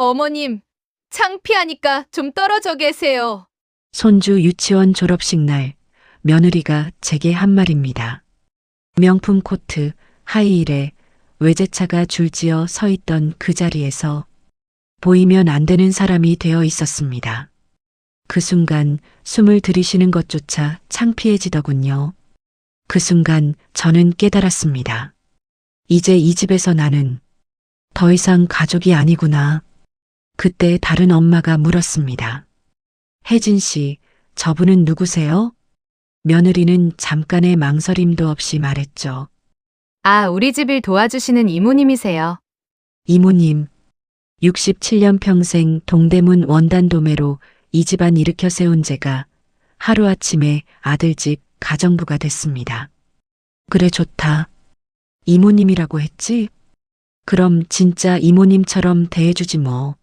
어머님, 창피하니까 좀 떨어져 계세요. 손주 유치원 졸업식 날 며느리가 제게 한 말입니다. 명품 코트, 하이힐에 외제차가 줄지어 서 있던 그 자리에서 보이면 안 되는 사람이 되어 있었습니다. 그 순간 숨을 들이쉬는 것조차 창피해지더군요. 그 순간 저는 깨달았습니다. 이제 이 집에서 나는 더 이상 가족이 아니구나. 그때 다른 엄마가 물었습니다. 혜진 씨, 저분은 누구세요? 며느리는 잠깐의 망설임도 없이 말했죠. 아, 우리 집 일 도와주시는 이모님이세요. 이모님, 67년 평생 동대문 원단 도매로 이 집안 일으켜 세운 제가 하루아침에 아들집 가정부가 됐습니다. 그래 좋다. 이모님이라고 했지? 그럼 진짜 이모님처럼 대해주지 뭐.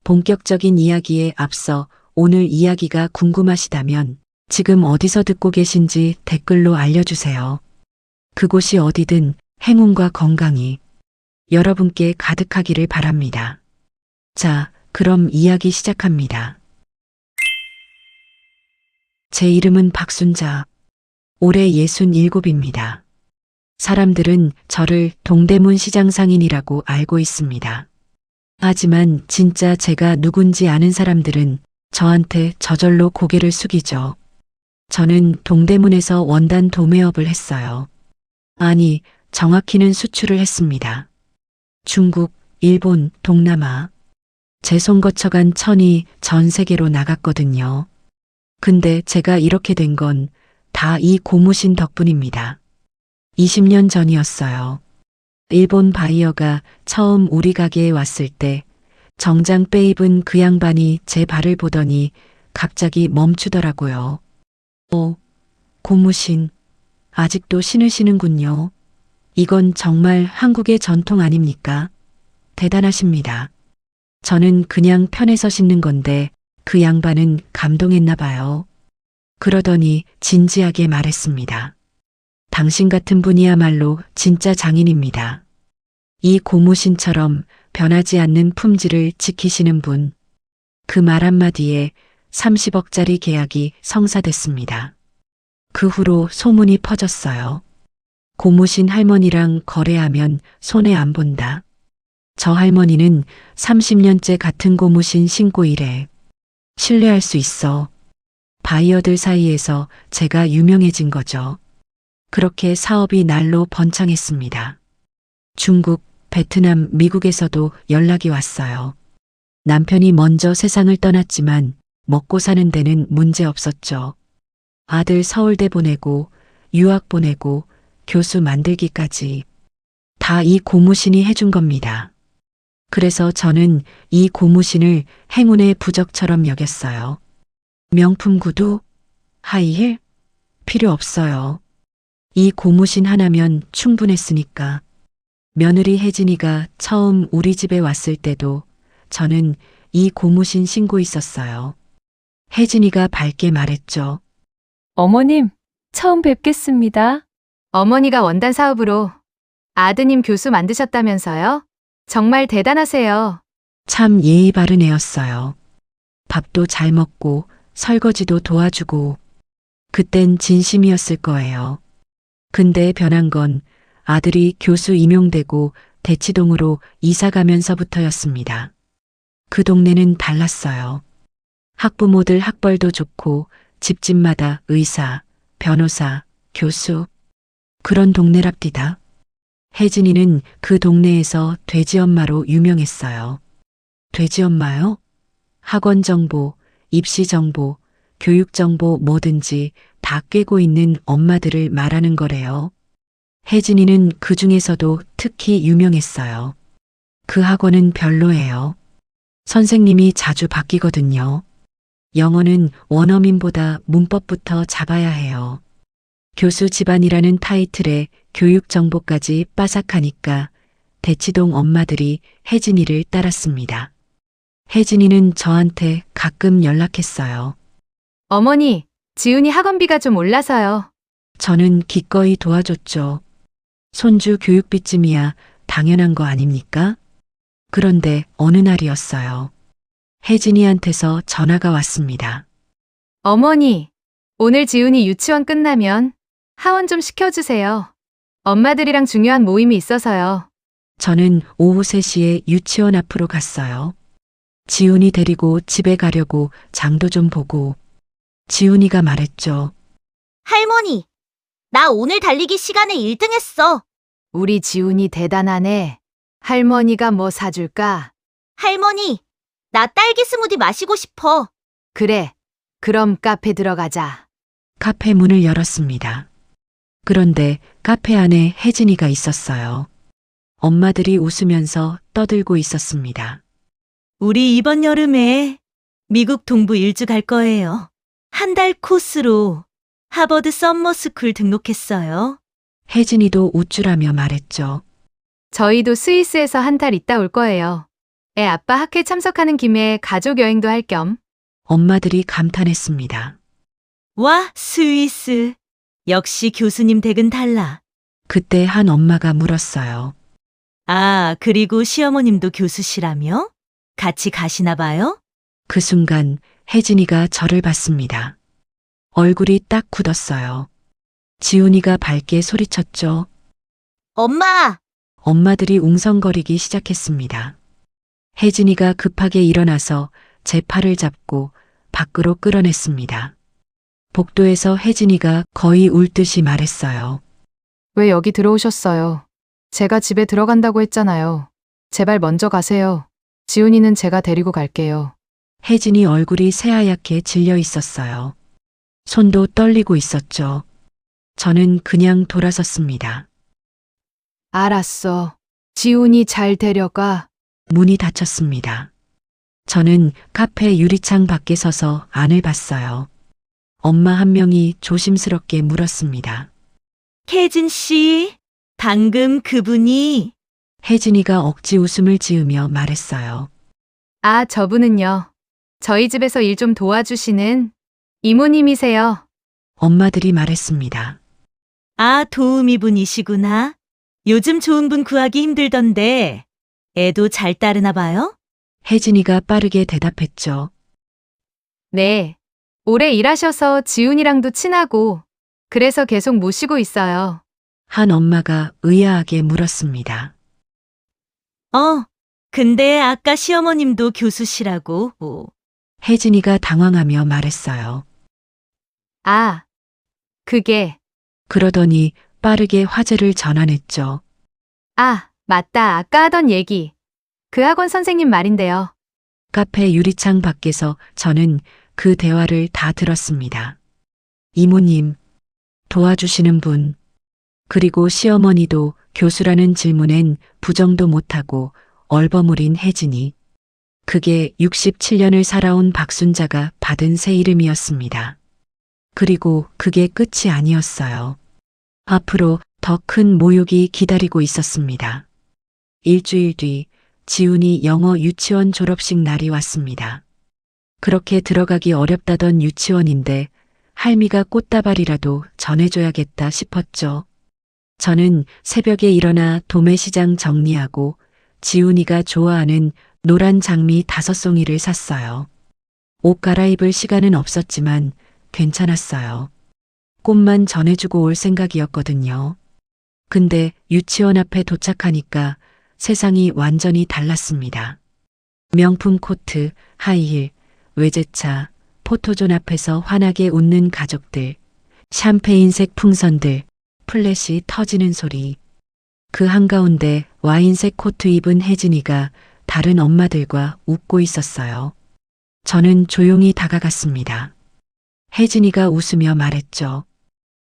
본격적인 이야기에 앞서 오늘 이야기가 궁금하시다면 지금 어디서 듣고 계신지 댓글로 알려주세요. 그곳이 어디든 행운과 건강이 여러분께 가득하기를 바랍니다. 자, 그럼 이야기 시작합니다. 제 이름은 박순자. 올해 67입니다. 사람들은 저를 동대문 시장 상인이라고 알고 있습니다. 하지만 진짜 제가 누군지 아는 사람들은 저한테 저절로 고개를 숙이죠. 저는 동대문에서 원단 도매업을 했어요. 아니, 정확히는 수출을 했습니다. 중국, 일본, 동남아. 제 손 거쳐간 천이 전 세계로 나갔거든요. 근데 제가 이렇게 된 건 다 이 고무신 덕분입니다. 20년 전이었어요. 일본 바이어가 처음 우리 가게에 왔을 때 정장 빼입은 그 양반이 제 발을 보더니 갑자기 멈추더라고요. 고무신. 아직도 신으시는군요. 이건 정말 한국의 전통 아닙니까? 대단하십니다. 저는 그냥 편해서 신는 건데 그 양반은 감동했나 봐요. 그러더니 진지하게 말했습니다. 당신 같은 분이야말로 진짜 장인입니다. 이 고무신처럼 변하지 않는 품질을 지키시는 분. 그 말 한마디에 30억짜리 계약이 성사됐습니다. 그 후로 소문이 퍼졌어요. 고무신 할머니랑 거래하면 손해 안 본다. 저 할머니는 30년째 같은 고무신 신고 일해. 신뢰할 수 있어. 바이어들 사이에서 제가 유명해진 거죠. 그렇게 사업이 날로 번창했습니다. 중국, 베트남, 미국에서도 연락이 왔어요. 남편이 먼저 세상을 떠났지만 먹고 사는 데는 문제 없었죠. 아들 서울대 보내고 유학 보내고 교수 만들기까지 다 이 고무신이 해준 겁니다. 그래서 저는 이 고무신을 행운의 부적처럼 여겼어요. 명품 구두, 하이힐? 필요 없어요. 이 고무신 하나면 충분했으니까. 며느리 혜진이가 처음 우리 집에 왔을 때도 저는 이 고무신 신고 있었어요. 혜진이가 밝게 말했죠. 어머님, 처음 뵙겠습니다. 어머니가 원단 사업으로 아드님 교수 만드셨다면서요? 정말 대단하세요. 참 예의 바른 애였어요. 밥도 잘 먹고 설거지도 도와주고 그땐 진심이었을 거예요. 근데 변한 건 아들이 교수 임용되고 대치동으로 이사 가면서부터였습니다. 그 동네는 달랐어요. 학부모들 학벌도 좋고 집집마다 의사, 변호사, 교수. 그런 동네랍디다. 혜진이는 그 동네에서 돼지엄마로 유명했어요. 돼지엄마요? 학원 정보, 입시 정보, 교육 정보 뭐든지 다 꿰고 있는 엄마들을 말하는 거래요. 혜진이는 그 중에서도 특히 유명했어요. 그 학원은 별로예요. 선생님이 자주 바뀌거든요. 영어는 원어민보다 문법부터 잡아야 해요. 교수 집안이라는 타이틀에 교육 정보까지 빠삭하니까 대치동 엄마들이 혜진이를 따랐습니다. 혜진이는 저한테 가끔 연락했어요. 어머니, 지훈이 학원비가 좀 올라서요. 저는 기꺼이 도와줬죠. 손주 교육비쯤이야 당연한 거 아닙니까? 그런데 어느 날이었어요. 혜진이한테서 전화가 왔습니다. 어머니, 오늘 지훈이 유치원 끝나면 하원 좀 시켜주세요. 엄마들이랑 중요한 모임이 있어서요. 저는 오후 3시에 유치원 앞으로 갔어요. 지훈이 데리고 집에 가려고 장도 좀 보고 지훈이가 말했죠. 할머니, 나 오늘 달리기 시간에 1등 했어. 우리 지훈이 대단하네. 할머니가 뭐 사줄까? 할머니, 나 딸기 스무디 마시고 싶어. 그래, 그럼 카페 들어가자. 카페 문을 열었습니다. 그런데 카페 안에 혜진이가 있었어요. 엄마들이 웃으면서 떠들고 있었습니다. 우리 이번 여름에 미국 동부 일주 갈 거예요. 한 달 코스로 하버드 썸머스쿨 등록했어요. 혜진이도 우쭐하며 말했죠. 저희도 스위스에서 한 달 있다 올 거예요. 애 아빠 학회 참석하는 김에 가족 여행도 할 겸. 엄마들이 감탄했습니다. 와, 스위스. 역시 교수님 댁은 달라. 그때 한 엄마가 물었어요. 아, 그리고 시어머님도 교수시라며? 같이 가시나 봐요? 그 순간 혜진이가 저를 봤습니다. 얼굴이 딱 굳었어요. 지훈이가 밝게 소리쳤죠. 엄마! 엄마들이 웅성거리기 시작했습니다. 혜진이가 급하게 일어나서 제 팔을 잡고 밖으로 끌어냈습니다. 복도에서 혜진이가 거의 울듯이 말했어요. 왜 여기 들어오셨어요? 제가 집에 들어간다고 했잖아요. 제발 먼저 가세요. 지훈이는 제가 데리고 갈게요. 혜진이 얼굴이 새하얗게 질려 있었어요. 손도 떨리고 있었죠. 저는 그냥 돌아섰습니다. 알았어. 지훈이 잘 데려가. 문이 닫혔습니다. 저는 카페 유리창 밖에 서서 안을 봤어요. 엄마 한 명이 조심스럽게 물었습니다. 혜진 씨, 방금 그분이 혜진이가 억지 웃음을 지으며 말했어요. 아, 저분은요. 저희 집에서 일 좀 도와주시는 이모님이세요. 엄마들이 말했습니다. 아, 도우미 분이시구나. 요즘 좋은 분 구하기 힘들던데 애도 잘 따르나 봐요? 혜진이가 빠르게 대답했죠. 네. 오래 일하셔서 지훈이랑도 친하고 그래서 계속 모시고 있어요. 한 엄마가 의아하게 물었습니다. 근데 아까 시어머님도 교수시라고. 혜진이가 당황하며 말했어요. 아, 그게. 그러더니 빠르게 화제를 전환했죠. 아, 맞다. 아까 하던 얘기. 그 학원 선생님 말인데요. 카페 유리창 밖에서 저는 그 대화를 다 들었습니다. 이모님, 도와주시는 분, 그리고 시어머니도 교수라는 질문엔 부정도 못하고 얼버무린 혜진이. 그게 67년을 살아온 박순자가 받은 새 이름이었습니다. 그리고 그게 끝이 아니었어요. 앞으로 더 큰 모욕이 기다리고 있었습니다. 일주일 뒤 지훈이 영어 유치원 졸업식 날이 왔습니다. 그렇게 들어가기 어렵다던 유치원인데 할미가 꽃다발이라도 전해줘야겠다 싶었죠. 저는 새벽에 일어나 도매시장 정리하고 지훈이가 좋아하는 노란 장미 5송이를 샀어요. 옷 갈아입을 시간은 없었지만 괜찮았어요. 꽃만 전해주고 올 생각이었거든요. 근데 유치원 앞에 도착하니까 세상이 완전히 달랐습니다. 명품 코트, 하이힐, 외제차, 포토존 앞에서 환하게 웃는 가족들, 샴페인색 풍선들, 플래시 터지는 소리. 그 한가운데 와인색 코트 입은 혜진이가 다른 엄마들과 웃고 있었어요. 저는 조용히 다가갔습니다. 혜진이가 웃으며 말했죠.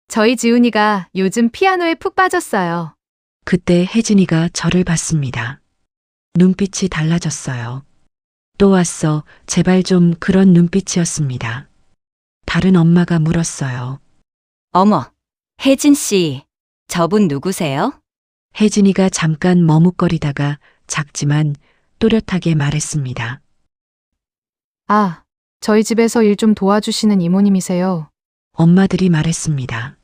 저희 지훈이가 요즘 피아노에 푹 빠졌어요. 그때 혜진이가 저를 봤습니다. 눈빛이 달라졌어요. 또 왔어, 제발 좀 그런 눈빛이었습니다. 다른 엄마가 물었어요. 어머, 혜진 씨, 저분 누구세요? 혜진이가 잠깐 머뭇거리다가 작지만 또렷하게 말했습니다. 아, 저희 집에서 일 좀 도와주시는 이모님이세요. 엄마들이 말했습니다.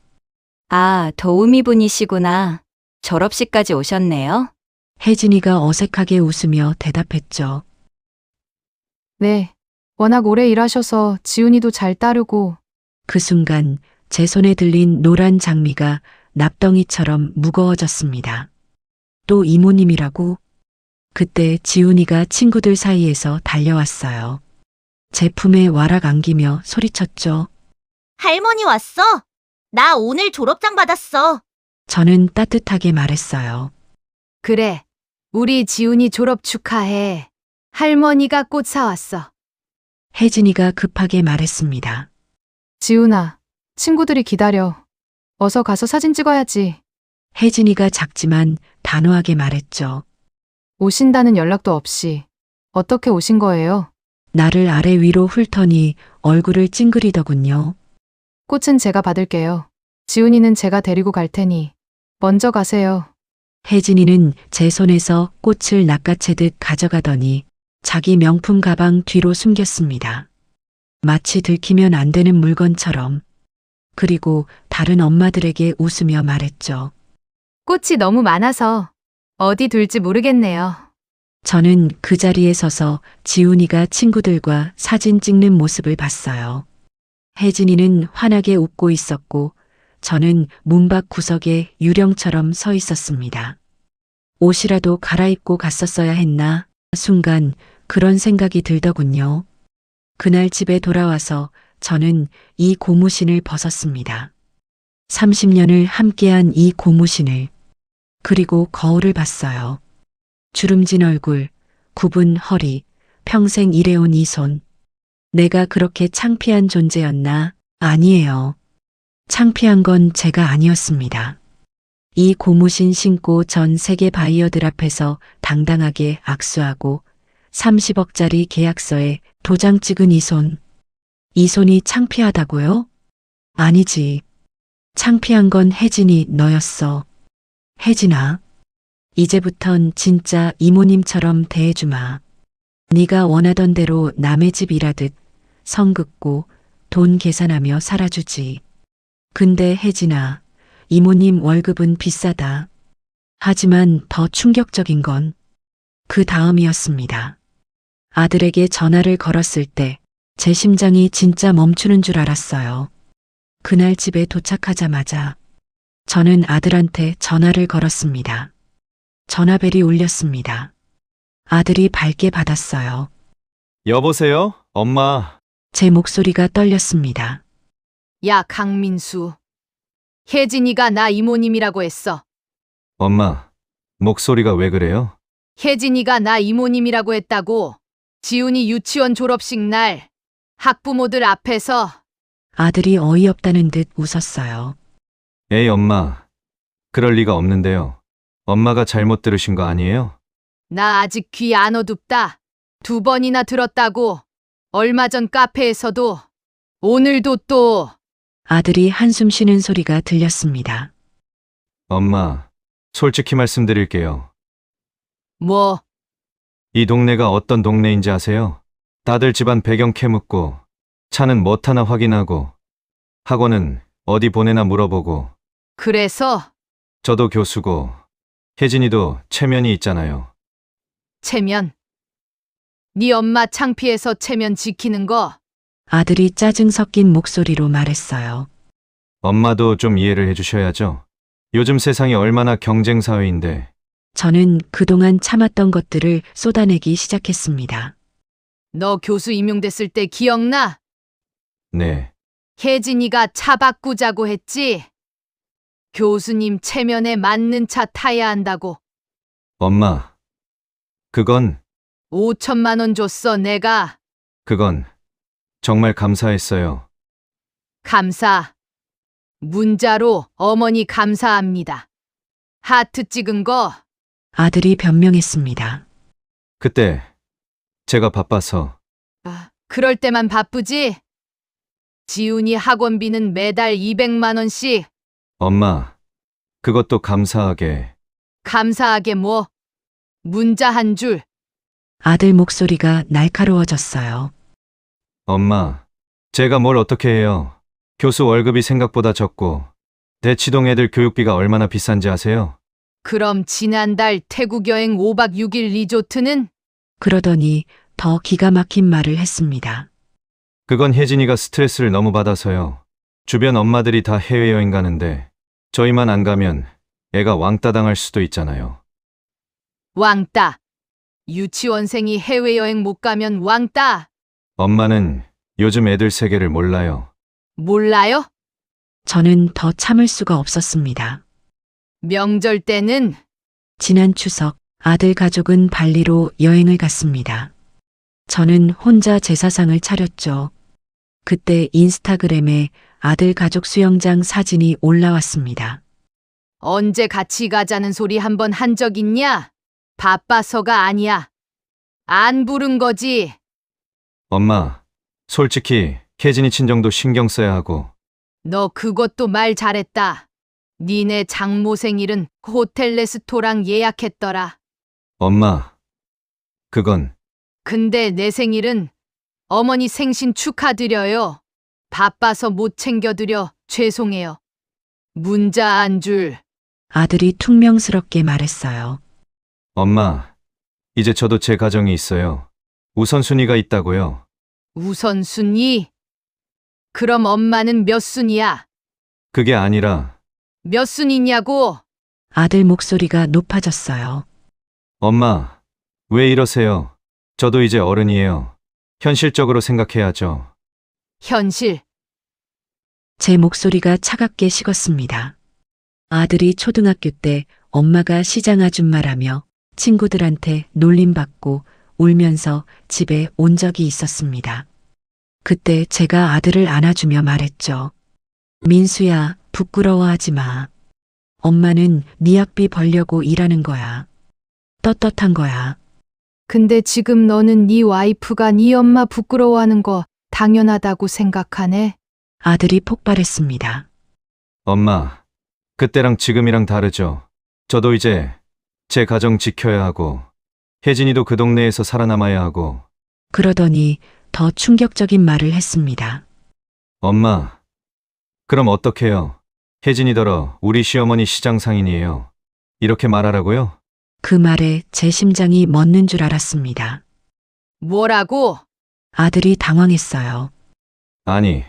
아, 도우미 분이시구나. 졸업식까지 오셨네요. 혜진이가 어색하게 웃으며 대답했죠. 네. 워낙 오래 일하셔서 지훈이도 잘 따르고 그 순간 제 손에 들린 노란 장미가 납덩이처럼 무거워졌습니다. 또 이모님이라고? 그때 지훈이가 친구들 사이에서 달려왔어요. 제 품에 와락 안기며 소리쳤죠. 할머니 왔어? 나 오늘 졸업장 받았어. 저는 따뜻하게 말했어요. 그래. 우리 지훈이 졸업 축하해. 할머니가 꽃 사왔어. 혜진이가 급하게 말했습니다. 지훈아, 친구들이 기다려. 어서 가서 사진 찍어야지. 혜진이가 작지만 단호하게 말했죠. 오신다는 연락도 없이. 어떻게 오신 거예요? 나를 아래 위로 훑더니 얼굴을 찡그리더군요. 꽃은 제가 받을게요. 지훈이는 제가 데리고 갈 테니 먼저 가세요. 혜진이는 제 손에서 꽃을 낚아채듯 가져가더니 자기 명품 가방 뒤로 숨겼습니다. 마치 들키면 안 되는 물건처럼. 그리고 다른 엄마들에게 웃으며 말했죠. 꽃이 너무 많아서 어디 둘지 모르겠네요. 저는 그 자리에 서서 지훈이가 친구들과 사진 찍는 모습을 봤어요. 혜진이는 환하게 웃고 있었고 저는 문 밖 구석에 유령처럼 서 있었습니다. 옷이라도 갈아입고 갔었어야 했나? 순간 그런 생각이 들더군요. 그날 집에 돌아와서 저는 이 고무신을 벗었습니다. 30년을 함께한 이 고무신을. 그리고 거울을 봤어요. 주름진 얼굴, 굽은 허리, 평생 일해온 이 손. 내가 그렇게 창피한 존재였나? 아니에요. 창피한 건 제가 아니었습니다. 이 고무신 신고 전 세계 바이어들 앞에서 당당하게 악수하고 30억짜리 계약서에 도장 찍은 이 손. 이 손이 창피하다고요? 아니지. 창피한 건 혜진이 너였어. 혜진아. 이제부턴 진짜 이모님처럼 대해주마. 네가 원하던 대로 남의 집 일하듯 성 긋고 돈 계산하며 살아주지. 근데 혜진아, 이모님 월급은 비싸다. 하지만 더 충격적인 건 그 다음이었습니다. 아들에게 전화를 걸었을 때 제 심장이 진짜 멈추는 줄 알았어요. 그날 집에 도착하자마자 저는 아들한테 전화를 걸었습니다. 전화벨이 울렸습니다. 아들이 밝게 받았어요. 여보세요? 엄마. 제 목소리가 떨렸습니다. 야, 강민수. 혜진이가 나 이모님이라고 했어. 엄마. 목소리가 왜 그래요? 혜진이가 나 이모님이라고 했다고. 지훈이 유치원 졸업식 날 학부모들 앞에서. 아들이 어이없다는 듯 웃었어요. 에이, 엄마. 그럴 리가 없는데요. 엄마가 잘못 들으신 거 아니에요? 나 아직 귀 안 어둡다. 2번이나 들었다고. 얼마 전 카페에서도. 오늘도 또. 아들이 한숨 쉬는 소리가 들렸습니다. 엄마. 솔직히 말씀드릴게요. 뭐. 이 동네가 어떤 동네인지 아세요? 다들 집안 배경 캐묻고, 차는 뭐 타나 확인하고, 학원은 어디 보내나 물어보고, 그래서 저도 교수고, 혜진이도 체면이 있잖아요. 체면. 네 엄마 창피해서 체면 지키는 거. 아들이 짜증 섞인 목소리로 말했어요. 엄마도 좀 이해를 해주셔야죠. 요즘 세상이 얼마나 경쟁 사회인데. 저는 그동안 참았던 것들을 쏟아내기 시작했습니다. 너 교수 임용됐을 때 기억나? 네. 혜진이가 차 바꾸자고 했지? 교수님 체면에 맞는 차 타야 한다고. 엄마. 그건 5천만 원 줬어, 내가. 그건 정말 감사했어요. 감사. 문자로 어머니 감사합니다. 하트 찍은 거. 아들이 변명했습니다. 그때 제가 바빠서. 그럴 때만 바쁘지? 지훈이 학원비는 매달 200만 원씩. 엄마. 그것도 감사하게. 감사하게 뭐. 문자 한 줄. 아들 목소리가 날카로워졌어요. 엄마. 제가 뭘 어떻게 해요. 교수 월급이 생각보다 적고 대치동 애들 교육비가 얼마나 비싼지 아세요? 그럼 지난달 태국 여행 5박 6일 리조트는? 그러더니 더 기가 막힌 말을 했습니다. 그건 혜진이가 스트레스를 너무 받아서요. 주변 엄마들이 다 해외여행 가는데 저희만 안 가면 애가 왕따 당할 수도 있잖아요. 왕따. 유치원생이 해외여행 못 가면 왕따. 엄마는 요즘 애들 세계를 몰라요. 몰라요? 저는 더 참을 수가 없었습니다. 명절 때는? 지난 추석 아들 가족은 발리로 여행을 갔습니다. 저는 혼자 제사상을 차렸죠. 그때 인스타그램에 아들 가족 수영장 사진이 올라왔습니다. 언제 같이 가자는 소리 한번 한 적 있냐? 바빠서가 아니야. 안 부른 거지. 엄마, 솔직히 혜진이 친정도 신경 써야 하고. 너 그것도 말 잘했다. 니네 장모 생일은 호텔 레스토랑 예약했더라. 엄마, 그건 근데 내 생일은 어머니 생신 축하드려요. 바빠서 못 챙겨드려 죄송해요. 문자 안 줄. 아들이 퉁명스럽게 말했어요. 엄마, 이제 저도 제 가정이 있어요. 우선순위가 있다고요. 우선순위? 그럼 엄마는 몇 순위야? 그게 아니라 몇 순위냐고? 아들 목소리가 높아졌어요. 엄마, 왜 이러세요? 저도 이제 어른이에요. 현실적으로 생각해야죠. 현실. 제 목소리가 차갑게 식었습니다. 아들이 초등학교 때 엄마가 시장 아줌마라며 친구들한테 놀림받고 울면서 집에 온 적이 있었습니다. 그때 제가 아들을 안아주며 말했죠. 민수야, 부끄러워하지 마. 엄마는 네 학비 벌려고 일하는 거야. 떳떳한 거야. 근데 지금 너는 네 와이프가 네 엄마 부끄러워하는 거 당연하다고 생각하네. 아들이 폭발했습니다. 엄마, 그때랑 지금이랑 다르죠. 저도 이제 제 가정 지켜야 하고, 혜진이도 그 동네에서 살아남아야 하고. 그러더니 더 충격적인 말을 했습니다. 엄마, 그럼 어떡해요? 혜진이더러 우리 시어머니 시장 상인이에요. 이렇게 말하라고요? 그 말에 제 심장이 멎는 줄 알았습니다. 뭐라고? 아들이 당황했어요. 아니,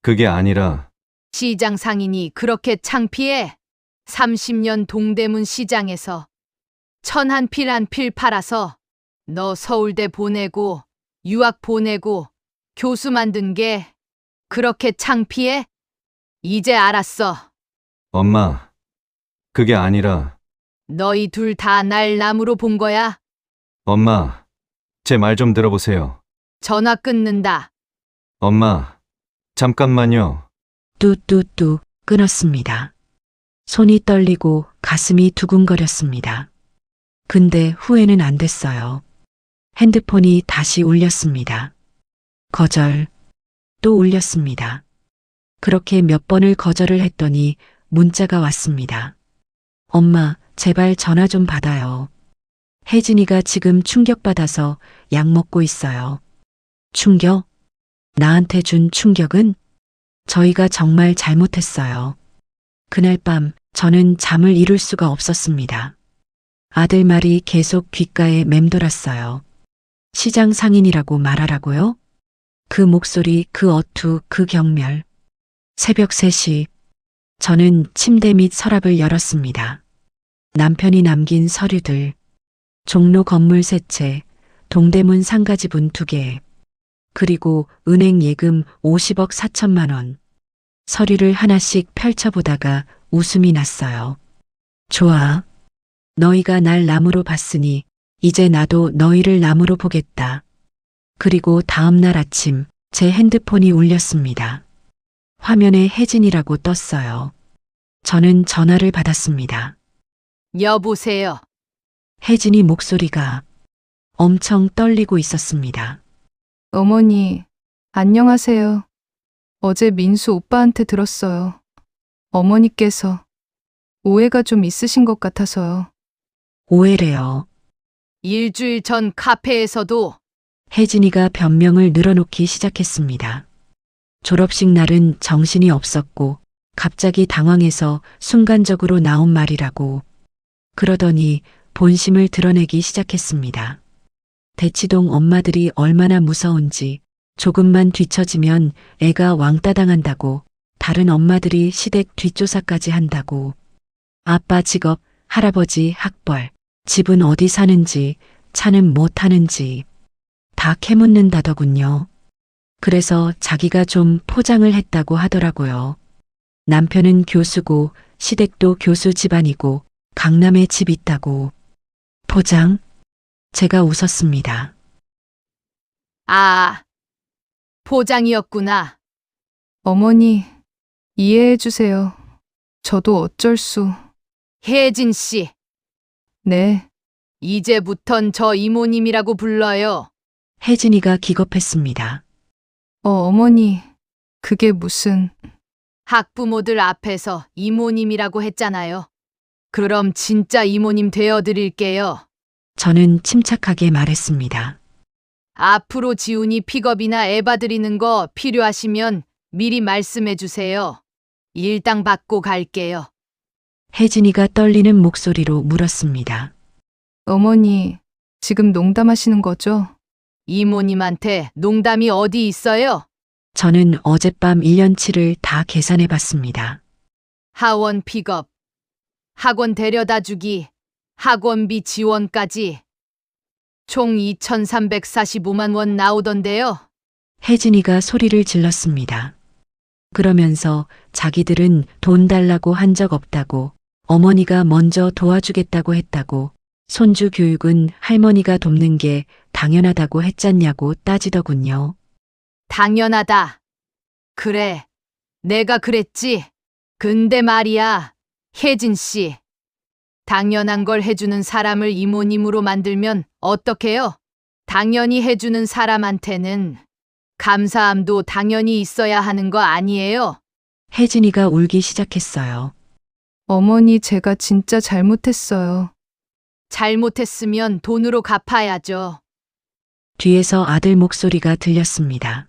그게 아니라 시장 상인이 그렇게 창피해? 30년 동대문 시장에서 천 한 필 한 필 팔아서 너 서울대 보내고 유학 보내고 교수 만든 게 그렇게 창피해? 이제 알았어. 엄마, 그게 아니라 너희 둘 다 날 남으로 본 거야? 엄마, 제 말 좀 들어보세요. 전화 끊는다. 엄마, 잠깐만요. 뚜뚜뚜 끊었습니다. 손이 떨리고 가슴이 두근거렸습니다. 근데 후회는 안 됐어요. 핸드폰이 다시 울렸습니다. 거절, 또 울렸습니다. 그렇게 몇 번을 거절을 했더니 문자가 왔습니다. 엄마, 제발 전화 좀 받아요. 혜진이가 지금 충격받아서 약 먹고 있어요. 충격? 나한테 준 충격은? 저희가 정말 잘못했어요. 그날 밤 저는 잠을 이룰 수가 없었습니다. 아들 말이 계속 귓가에 맴돌았어요. 시장 상인이라고 말하라고요? 그 목소리, 그 어투, 그 경멸. 새벽 3시, 저는 침대 및 서랍을 열었습니다. 남편이 남긴 서류들, 종로 건물 3채, 동대문 상가지분 2개, 그리고 은행 예금 50억 4천만 원. 서류를 하나씩 펼쳐보다가 웃음이 났어요. 좋아. 너희가 날 남으로 봤으니 이제 나도 너희를 남으로 보겠다. 그리고 다음 날 아침 제 핸드폰이 울렸습니다. 화면에 혜진이라고 떴어요. 저는 전화를 받았습니다. 여보세요. 혜진이 목소리가 엄청 떨리고 있었습니다. 어머니, 안녕하세요. 어제 민수 오빠한테 들었어요. 어머니께서 오해가 좀 있으신 것 같아서요. 오해래요. 일주일 전 카페에서도 혜진이가 변명을 늘어놓기 시작했습니다. 졸업식 날은 정신이 없었고 갑자기 당황해서 순간적으로 나온 말이라고. 그러더니 본심을 드러내기 시작했습니다. 대치동 엄마들이 얼마나 무서운지 조금만 뒤처지면 애가 왕따 당한다고, 다른 엄마들이 시댁 뒷조사까지 한다고, 아빠 직업, 할아버지 학벌, 집은 어디 사는지, 차는 뭐 타는지 다 캐묻는다더군요. 그래서 자기가 좀 포장을 했다고 하더라고요. 남편은 교수고 시댁도 교수 집안이고 강남에 집 있다고. 포장? 제가 웃었습니다. 아, 포장이었구나. 어머니, 이해해 주세요. 저도 어쩔 수. 혜진 씨, 네, 이제부턴 저 이모님이라고 불러요. 혜진이가 기겁했습니다. 어머니, 그게 무슨. 학부모들 앞에서 이모님이라고 했잖아요. 그럼 진짜 이모님 되어드릴게요. 저는 침착하게 말했습니다. 앞으로 지훈이 픽업이나 애바 드리는 거 필요하시면 미리 말씀해 주세요. 일당 받고 갈게요. 혜진이가 떨리는 목소리로 물었습니다. 어머니, 지금 농담하시는 거죠? 이모님한테 농담이 어디 있어요? 저는 어젯밤 1년치를 다 계산해 봤습니다. 하원 픽업, 학원 데려다 주기, 학원비 지원까지 총 2,345만 원 나오던데요. 혜진이가 소리를 질렀습니다. 그러면서 자기들은 돈 달라고 한 적 없다고, 어머니가 먼저 도와주겠다고 했다고, 손주 교육은 할머니가 돕는 게 당연하다고 했잖냐고 따지더군요. 당연하다. 그래, 내가 그랬지. 근데 말이야, 혜진 씨. 당연한 걸 해주는 사람을 이모님으로 만들면 어떡해요? 당연히 해주는 사람한테는 감사함도 당연히 있어야 하는 거 아니에요? 혜진이가 울기 시작했어요. 어머니, 제가 진짜 잘못했어요. 잘못했으면 돈으로 갚아야죠. 뒤에서 아들 목소리가 들렸습니다.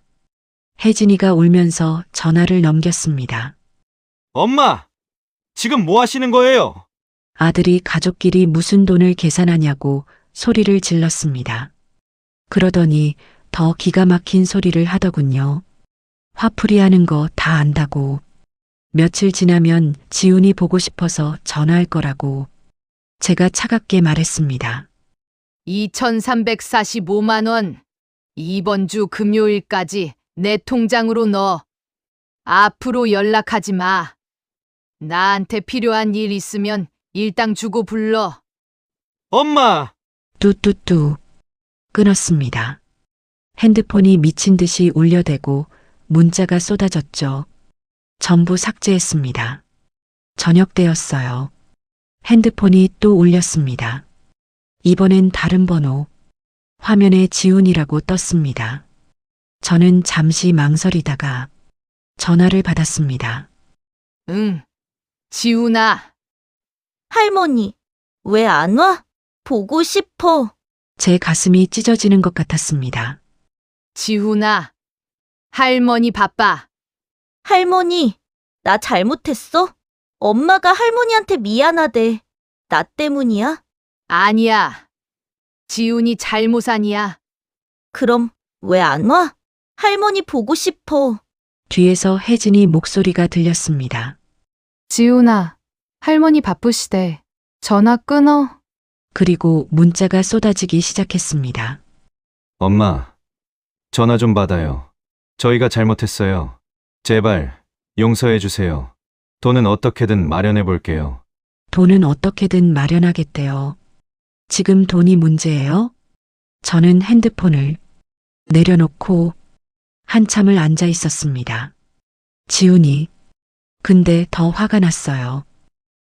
혜진이가 울면서 전화를 넘겼습니다. 엄마! 지금 뭐 하시는 거예요? 아들이 가족끼리 무슨 돈을 계산하냐고 소리를 질렀습니다. 그러더니 더 기가 막힌 소리를 하더군요. 화풀이 하는 거 다 안다고. 며칠 지나면 지훈이 보고 싶어서 전화할 거라고. 제가 차갑게 말했습니다. 2,345만 원. 이번 주 금요일까지 내 통장으로 넣어. 앞으로 연락하지 마. 나한테 필요한 일 있으면 일당 주고 불러. 엄마! 뚜뚜뚜. 끊었습니다. 핸드폰이 미친 듯이 울려대고 문자가 쏟아졌죠. 전부 삭제했습니다. 저녁 때였어요. 핸드폰이 또 울렸습니다. 이번엔 다른 번호. 화면에 지훈이라고 떴습니다. 저는 잠시 망설이다가 전화를 받았습니다. 응. 지훈아. 할머니, 왜 안 와? 보고 싶어. 제 가슴이 찢어지는 것 같았습니다. 지훈아. 할머니 바빠. 할머니, 나 잘못했어? 엄마가 할머니한테 미안하대. 나 때문이야? 아니야. 지훈이 잘못 아니야. 그럼 왜 안 와? 할머니 보고 싶어. 뒤에서 혜진이 목소리가 들렸습니다. 지훈아, 할머니 바쁘시대. 전화 끊어. 그리고 문자가 쏟아지기 시작했습니다. 엄마, 전화 좀 받아요. 저희가 잘못했어요. 제발 용서해 주세요. 돈은 어떻게든 마련해 볼게요. 돈은 어떻게든 마련하겠대요. 지금 돈이 문제예요? 저는 핸드폰을 내려놓고 한참을 앉아 있었습니다. 지훈이. 근데 더 화가 났어요.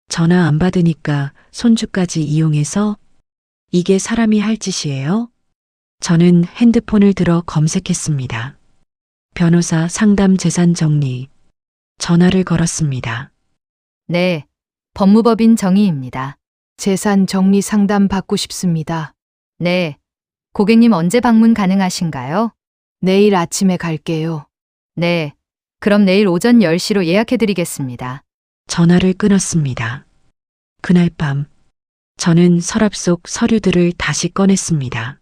전화 안 받으니까 손주까지 이용해서 이게 사람이 할 짓이에요? 저는 핸드폰을 들어 검색했습니다. 변호사 상담 재산 정리. 전화를 걸었습니다. 네. 법무법인 정희입니다. 재산 정리 상담 받고 싶습니다. 네. 고객님 언제 방문 가능하신가요? 내일 아침에 갈게요. 네. 그럼 내일 오전 10시로 예약해 드리겠습니다. 전화를 끊었습니다. 그날 밤 저는 서랍 속 서류들을 다시 꺼냈습니다.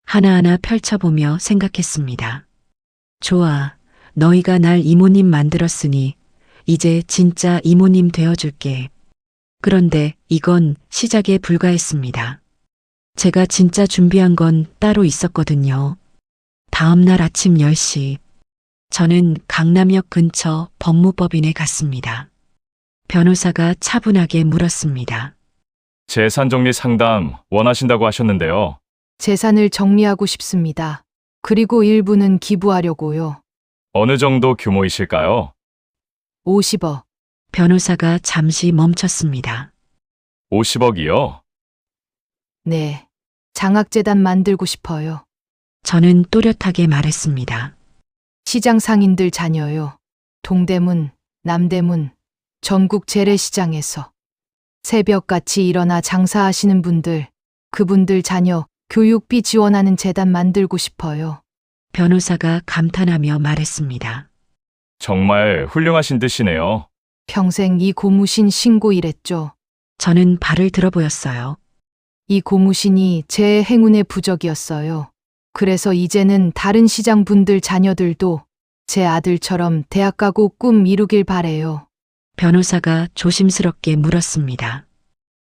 하나하나 펼쳐보며 생각했습니다. 좋아. 너희가 날 이모님 만들었으니 이제 진짜 이모님 되어줄게. 그런데 이건 시작에 불과했습니다. 제가 진짜 준비한 건 따로 있었거든요. 다음 날 아침 10시, 저는 강남역 근처 법무법인에 갔습니다. 변호사가 차분하게 물었습니다. 재산 정리 상담 원하신다고 하셨는데요. 재산을 정리하고 싶습니다. 그리고 일부는 기부하려고요. 어느 정도 규모이실까요? 50억. 변호사가 잠시 멈췄습니다. 50억이요? 네. 장학재단 만들고 싶어요. 저는 또렷하게 말했습니다. 시장 상인들 자녀요. 동대문, 남대문, 전국 재래시장에서 새벽같이 일어나 장사하시는 분들, 그분들 자녀 교육비 지원하는 재단 만들고 싶어요. 변호사가 감탄하며 말했습니다. 정말 훌륭하신 뜻이네요. 평생 이 고무신 신고 일했죠. 저는 발을 들어보였어요. 이 고무신이 제 행운의 부적이었어요. 그래서 이제는 다른 시장 분들 자녀들도 제 아들처럼 대학 가고 꿈 이루길 바래요. 변호사가 조심스럽게 물었습니다.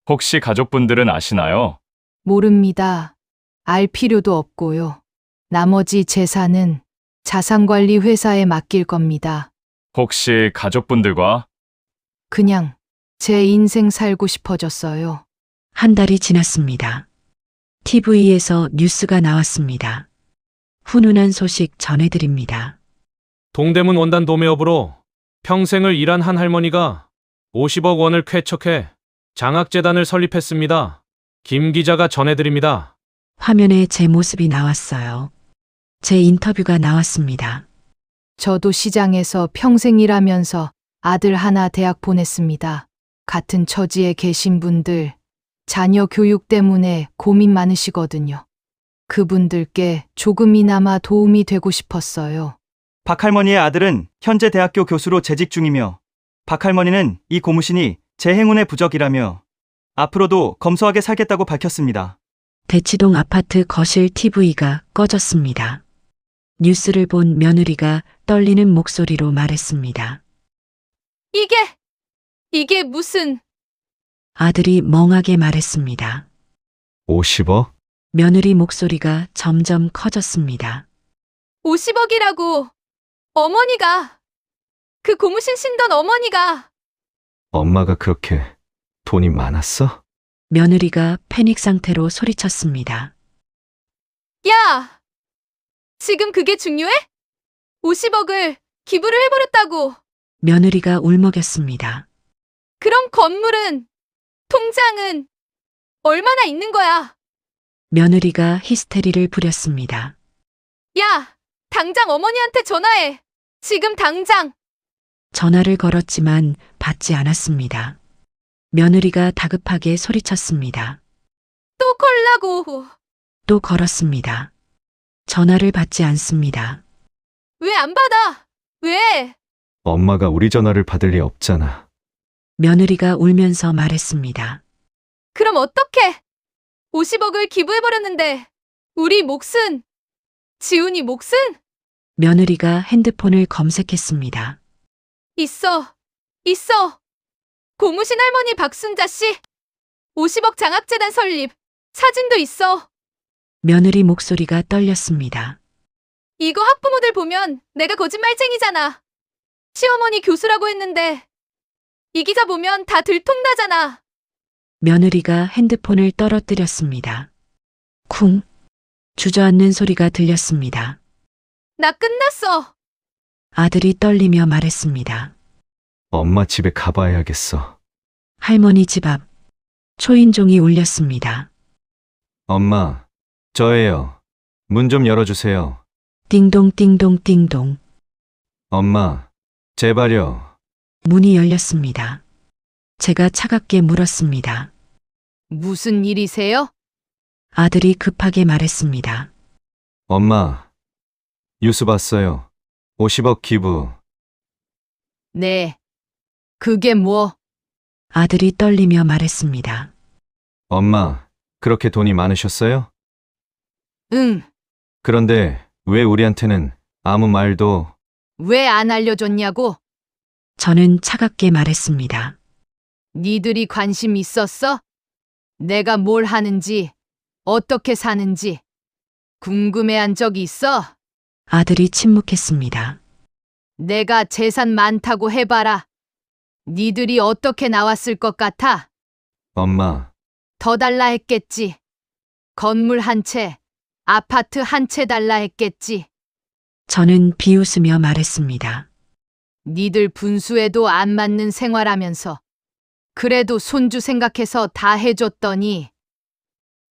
혹시 가족분들은 아시나요? 모릅니다. 알 필요도 없고요. 나머지 재산은 자산관리 회사에 맡길 겁니다. 혹시 가족분들과 그냥 제 인생 살고 싶어졌어요. 한 달이 지났습니다. TV에서 뉴스가 나왔습니다. 훈훈한 소식 전해드립니다. 동대문 원단 도매업으로 평생을 일한 한 할머니가 50억 원을 쾌척해 장학재단을 설립했습니다. 김 기자가 전해드립니다. 화면에 제 모습이 나왔어요. 제 인터뷰가 나왔습니다. 저도 시장에서 평생 일하면서 아들 하나 대학 보냈습니다. 같은 처지에 계신 분들, 자녀 교육 때문에 고민 많으시거든요. 그분들께 조금이나마 도움이 되고 싶었어요. 박할머니의 아들은 현재 대학교 교수로 재직 중이며 박할머니는 이 고무신이 제 행운의 부적이라며 앞으로도 검소하게 살겠다고 밝혔습니다. 대치동 아파트 거실 TV가 꺼졌습니다. 뉴스를 본 며느리가 떨리는 목소리로 말했습니다. 이게 무슨... 아들이 멍하게 말했습니다. 50억? 며느리 목소리가 점점 커졌습니다. 50억이라고. 어머니가. 그 고무신 신던 어머니가. 엄마가 그렇게 돈이 많았어? 며느리가 패닉 상태로 소리쳤습니다. 야! 지금 그게 중요해? 50억을 기부를 해버렸다고. 며느리가 울먹였습니다. 그럼 건물은, 통장은 얼마나 있는 거야? 며느리가 히스테리를 부렸습니다. 야! 당장 어머니한테 전화해. 지금 당장. 전화를 걸었지만 받지 않았습니다. 며느리가 다급하게 소리쳤습니다. 또 걸라고. 또 걸었습니다. 전화를 받지 않습니다. 왜 안 받아? 왜? 엄마가 우리 전화를 받을 리 없잖아. 며느리가 울면서 말했습니다. 그럼 어떡해? 50억을 기부해버렸는데 우리 몫은? 지훈이 몫은? 며느리가 핸드폰을 검색했습니다. 있어. 고무신 할머니 박순자 씨. 50억 장학재단 설립. 사진도 있어. 며느리 목소리가 떨렸습니다. 이거 학부모들 보면 내가 거짓말쟁이잖아. 시어머니 교수라고 했는데 이 기사 보면 다 들통나잖아. 며느리가 핸드폰을 떨어뜨렸습니다. 쿵. 주저앉는 소리가 들렸습니다. 나 끝났어. 아들이 떨리며 말했습니다. 엄마 집에 가봐야겠어. 할머니 집 앞. 초인종이 울렸습니다. 엄마, 저예요. 문 좀 열어주세요. 띵동 띵동 띵동. 엄마, 제발요. 문이 열렸습니다. 제가 차갑게 물었습니다. 무슨 일이세요? 아들이 급하게 말했습니다. 엄마, 뉴스 봤어요. 50억 기부. 네. 그게 뭐? 아들이 떨리며 말했습니다. 엄마, 그렇게 돈이 많으셨어요? 응, 그런데 왜 우리한테는 아무 말도. 왜 안 알려줬냐고? 저는 차갑게 말했습니다. 니들이 관심 있었어? 내가 뭘 하는지, 어떻게 사는지 궁금해한 적 있어? 아들이 침묵했습니다. 내가 재산 많다고 해봐라. 니들이 어떻게 나왔을 것 같아? 엄마, 더 달라 했겠지. 건물 한 채, 아파트 한 채 달라 했겠지. 저는 비웃으며 말했습니다. 니들 분수에도 안 맞는 생활하면서 그래도 손주 생각해서 다 해줬더니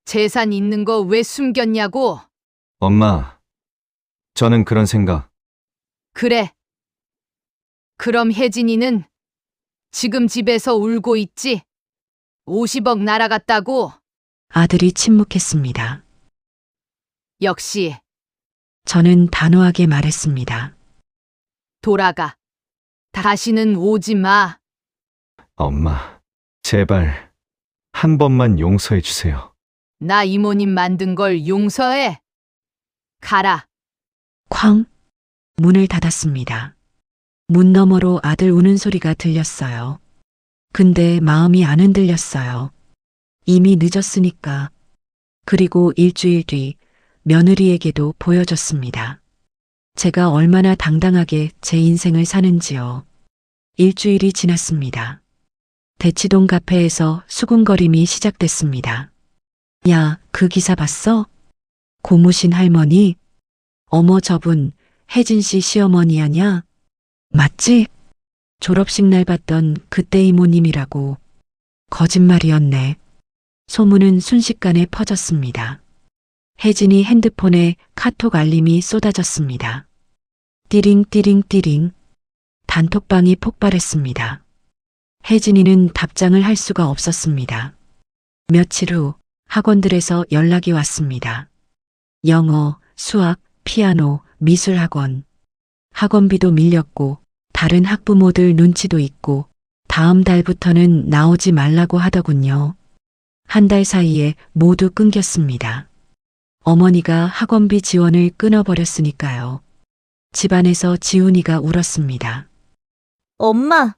재산 있는 거 왜 숨겼냐고? 엄마, 저는 그런 생각. 그래. 그럼 혜진이는 지금 집에서 울고 있지? 50억 날아갔다고? 아들이 침묵했습니다. 역시 저는 단호하게 말했습니다. 돌아가. 다시는 오지 마. 엄마, 제발 한 번만 용서해 주세요. 나 이모님 만든 걸 용서해. 가라. 쾅! 문을 닫았습니다. 문 너머로 아들 우는 소리가 들렸어요. 근데 마음이 안 흔들렸어요. 이미 늦었으니까. 그리고 일주일 뒤 며느리에게도 보여줬습니다. 제가 얼마나 당당하게 제 인생을 사는지요. 일주일이 지났습니다. 대치동 카페에서 수군거림이 시작됐습니다. 야, 그 기사 봤어? 고무신 할머니? 어머, 저분 혜진 씨 시어머니 아냐? 맞지? 졸업식 날 봤던 그때 이모님이라고. 거짓말이었네. 소문은 순식간에 퍼졌습니다. 혜진이 핸드폰에 카톡 알림이 쏟아졌습니다. 띠링띠링띠링. 단톡방이 폭발했습니다. 혜진이는 답장을 할 수가 없었습니다. 며칠 후 학원들에서 연락이 왔습니다. 영어, 수학, 피아노, 미술학원. 학원비도 밀렸고 다른 학부모들 눈치도 있고 다음 달부터는 나오지 말라고 하더군요. 한 달 사이에 모두 끊겼습니다. 어머니가 학원비 지원을 끊어버렸으니까요. 집안에서 지훈이가 울었습니다. 엄마,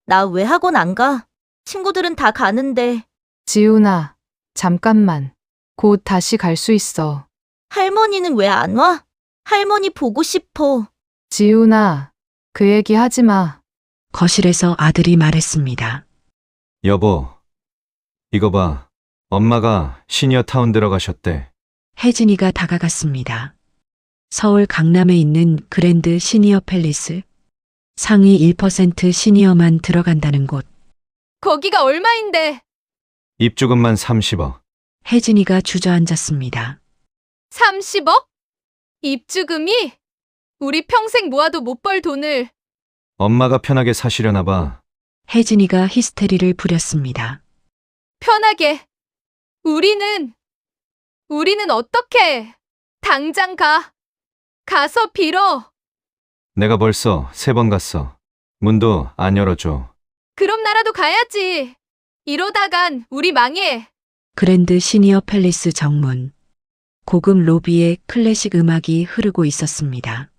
나 왜 학원 안 가? 친구들은 다 가는데. 지훈아, 잠깐만. 곧 다시 갈 수 있어. 할머니는 왜 안 와? 할머니 보고 싶어. 지훈아, 그 얘기 하지 마. 거실에서 아들이 말했습니다. 여보, 이거 봐. 엄마가 시니어 타운 들어가셨대. 혜진이가 다가갔습니다. 서울 강남에 있는 그랜드 시니어 팰리스. 상위 1% 시니어만 들어간다는 곳. 거기가 얼마인데? 입주금만 30억. 혜진이가 주저앉았습니다. 30억? 입주금이? 우리 평생 모아도 못 벌 돈을. 엄마가 편하게 사시려나 봐. 혜진이가 히스테리를 부렸습니다. 편하게. 우리는 어떻게? 당장 가. 가서 빌어. 내가 벌써 3번 갔어. 문도 안 열어줘. 그럼 나라도 가야지. 이러다간 우리 망해. 그랜드 시니어 팰리스 정문. 고급 로비에 클래식 음악이 흐르고 있었습니다.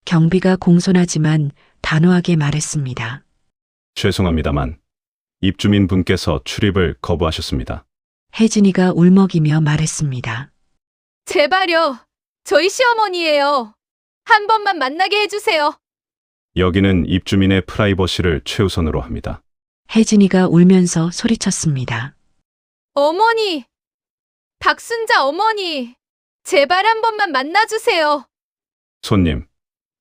경비가 공손하지만 단호하게 말했습니다. 죄송합니다만 입주민 분께서 출입을 거부하셨습니다. 혜진이가 울먹이며 말했습니다. 제발요. 저희 시어머니예요. 한 번만 만나게 해주세요. 여기는 입주민의 프라이버시를 최우선으로 합니다. 혜진이가 울면서 소리쳤습니다. 어머니. 박순자 어머니. 제발 한 번만 만나주세요. 손님,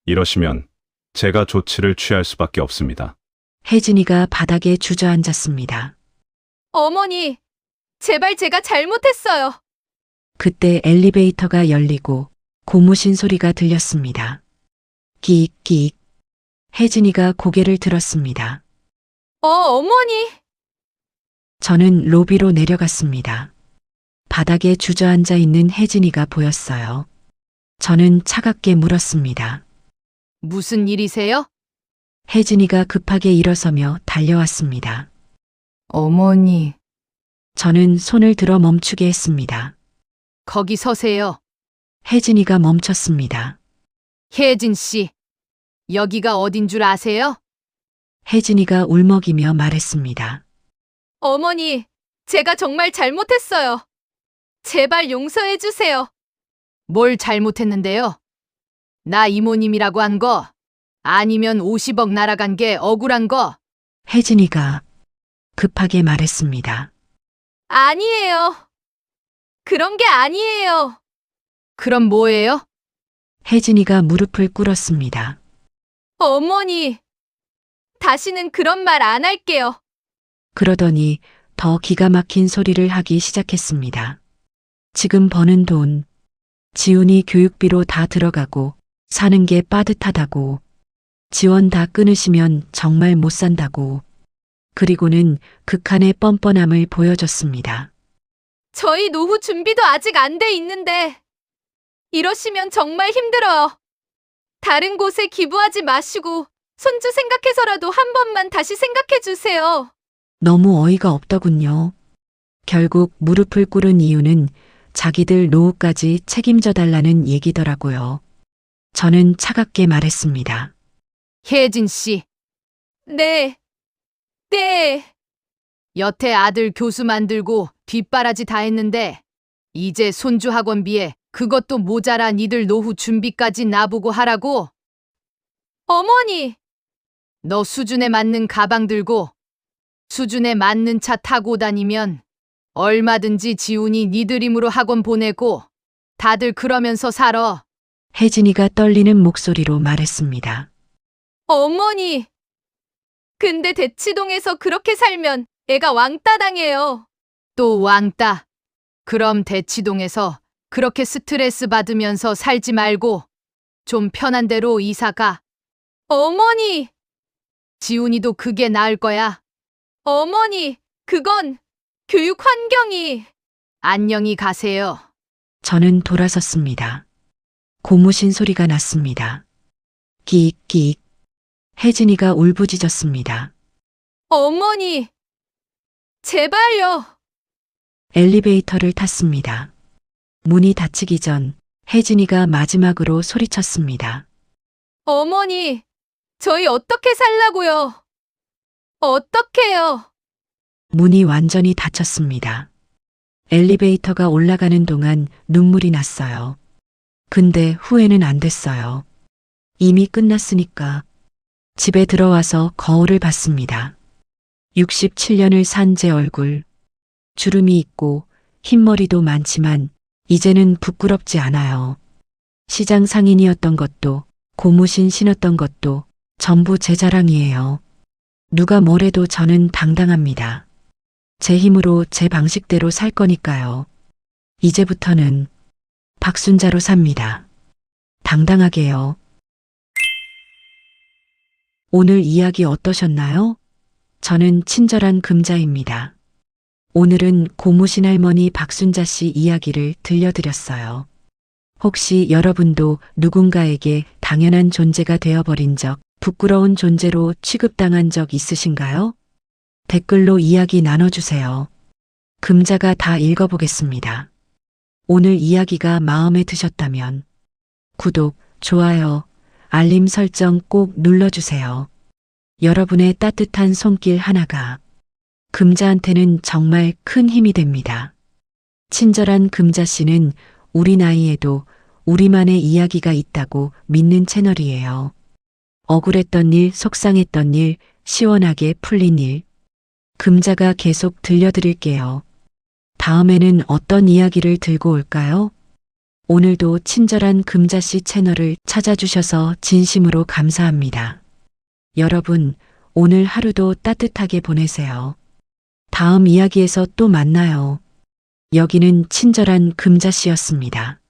이러시면 제가 조치를 취할 수밖에 없습니다. 혜진이가 바닥에 주저앉았습니다. 어머니, 제발 제가 잘못했어요. 그때 엘리베이터가 열리고 고무신 소리가 들렸습니다. 끼익끼익. 혜진이가 고개를 들었습니다. 어머니. 저는 로비로 내려갔습니다. 바닥에 주저앉아 있는 혜진이가 보였어요. 저는 차갑게 물었습니다. 무슨 일이세요? 혜진이가 급하게 일어서며 달려왔습니다. 어머니. 저는 손을 들어 멈추게 했습니다. 거기 서세요. 혜진이가 멈췄습니다. 혜진 씨. 여기가 어딘 줄 아세요? 혜진이가 울먹이며 말했습니다. 어머니, 제가 정말 잘못했어요. 제발 용서해 주세요. 뭘 잘못했는데요? 나 이모님이라고 한 거, 아니면 50억 날아간 게 억울한 거? 혜진이가 급하게 말했습니다. 아니에요. 그런 게 아니에요. 그럼 뭐예요? 혜진이가 무릎을 꿇었습니다. 어머니, 다시는 그런 말 안 할게요. 그러더니 더 기가 막힌 소리를 하기 시작했습니다. 지금 버는 돈, 지훈이 교육비로 다 들어가고 사는 게 빠듯하다고, 지원 다 끊으시면 정말 못 산다고, 그리고는 극한의 뻔뻔함을 보여줬습니다. 저희 노후 준비도 아직 안 돼 있는데 이러시면 정말 힘들어요. 다른 곳에 기부하지 마시고 손주 생각해서라도 한 번만 다시 생각해 주세요. 너무 어이가 없더군요. 결국 무릎을 꿇은 이유는 자기들 노후까지 책임져 달라는 얘기더라고요. 저는 차갑게 말했습니다. 혜진 씨. 네. 여태 아들 교수 만들고 뒷바라지 다 했는데 이제 손주 학원비에 그것도 모자라 니들 노후 준비까지 나보고 하라고? 어머니! 너 수준에 맞는 가방 들고 수준에 맞는 차 타고 다니면 얼마든지 지훈이 니들 힘으로 학원 보내고 다들 그러면서 살아. 혜진이가 떨리는 목소리로 말했습니다. 어머니! 근데 대치동에서 그렇게 살면 애가 왕따 당해요. 또 왕따. 그럼 대치동에서 그렇게 스트레스 받으면서 살지 말고 좀 편한 데로 이사가. 어머니! 지훈이도 그게 나을 거야. 어머니, 그건 교육 환경이. 안녕히 가세요. 저는 돌아섰습니다. 고무신 소리가 났습니다. 끼익. 혜진이가 울부짖었습니다. 어머니, 제발요. 엘리베이터를 탔습니다. 문이 닫히기 전 혜진이가 마지막으로 소리쳤습니다. 어머니, 저희 어떻게 살라고요? 어떡해요? 문이 완전히 닫혔습니다. 엘리베이터가 올라가는 동안 눈물이 났어요. 근데 후회는 안 됐어요. 이미 끝났으니까. 집에 들어와서 거울을 봤습니다. 67년을 산 제 얼굴. 주름이 있고 흰머리도 많지만 이제는 부끄럽지 않아요. 시장 상인이었던 것도 고무신 신었던 것도 전부 제 자랑이에요. 누가 뭐래도 저는 당당합니다. 제 힘으로 제 방식대로 살 거니까요. 이제부터는 박순자로 삽니다. 당당하게요. 오늘 이야기 어떠셨나요? 저는 친절한 금자입니다. 오늘은 고무신 할머니 박순자 씨 이야기를 들려드렸어요. 혹시 여러분도 누군가에게 당연한 존재가 되어버린 적, 부끄러운 존재로 취급당한 적 있으신가요? 댓글로 이야기 나눠주세요. 금자가 다 읽어보겠습니다. 오늘 이야기가 마음에 드셨다면 구독, 좋아요, 알림 설정 꼭 눌러주세요. 여러분의 따뜻한 손길 하나가 금자한테는 정말 큰 힘이 됩니다. 친절한 금자 씨는 우리 나이에도 우리만의 이야기가 있다고 믿는 채널이에요. 억울했던 일, 속상했던 일, 시원하게 풀린 일. 금자가 계속 들려드릴게요. 다음에는 어떤 이야기를 들고 올까요? 오늘도 친절한 금자 씨 채널을 찾아주셔서 진심으로 감사합니다. 여러분, 오늘 하루도 따뜻하게 보내세요. 다음 이야기에서 또 만나요. 여기는 친절한 금자 씨였습니다.